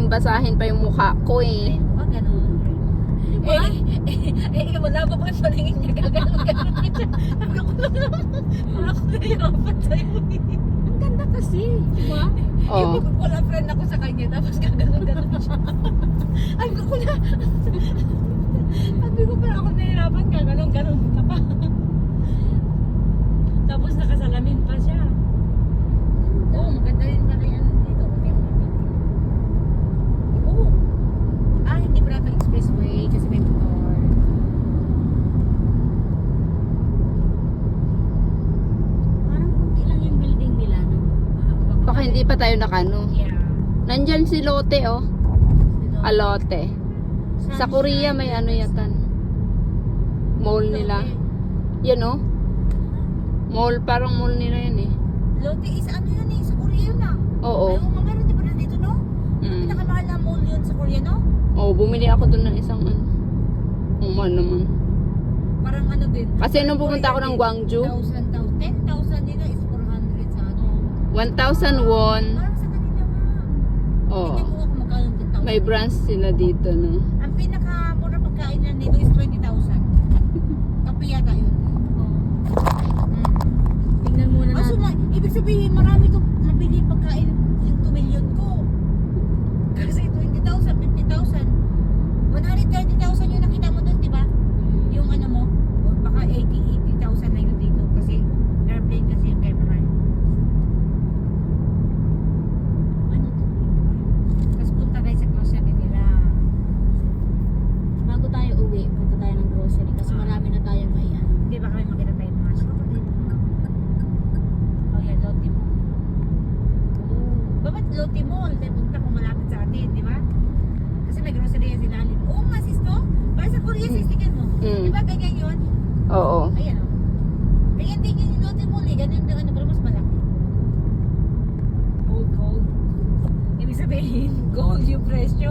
basahin pa yung mukha ko eh. Wag ganun. Malabo pa yung paningin niya. Gaganon kita. Sabi ko lang naman. Ako nahirapan sa'yo. Ang ganda kasi. Diba? Oo. Yung wala friend ako sa kanya. Tapos gaganon siya. Ay, ko na. Sabi ko pa ako nahirapan. Gaganon ka pa. Tapos nakasalamin pa siya. Oo, maganda rin pa rin dito. Oo. Hindi pa natin expressway kasi may motor. Parang kunti lang yung building nila, no? Baka hindi pa tayo nakano. Yeah. Nandyan si Lotte oh. Alote. Sa Korea may ano yatan. Mall nila. Yan oh. Mall, parang mall nila yan eh. Lotte is ano yun eh, sa Korea yun ah. Oo. Ayaw mo meron, di ba nandito, no? Pinakamahal na mall yun sa Korea, no? Oo, bumili ako dun ng isang ano. Mahal naman. Parang ano din. Kasi nung pumunta ako ng Gwangju, 10,000 dito is 400 sa ano. 1,000 won. Parang sa kanila nga. Oo. Tingnan mo kung magkano 10,000. May branch sila dito, no? Ang pinakamura pagkain na dito is 20,000. Kape yata yun. Tingnan muna natin. Ibig sabihin marami itong mabili pagkain yung 2 million ko. Kasi 20,000, 50,000. 130,000 yung nakita mo doon, di ba? Yung ano mo, o baka 80,000 na yun dito. Kasi airplane kasi yung kay mahal. Ano to? Tapos punta tayo sa grocery nila. Bago tayo uwi, punta tayo ng grocery kasi marami na tayo may ano. Di ba kami makita tayo mga shop? Oh yan, Lotte Mall. Bakit Lotte Mall? Dahil punta kung malapit sa atin, di ba? Kasi may grocery yan sila. Oo nga sis, no? Para sa Korea sis, tingnan mo. Di ba ganyan yun? Oo. Ayan o. Ganyan din yung Lotte Mall eh. Ganyan din ano, pero mas malaki. Gold. Ibig sabihin, gold yung presyo.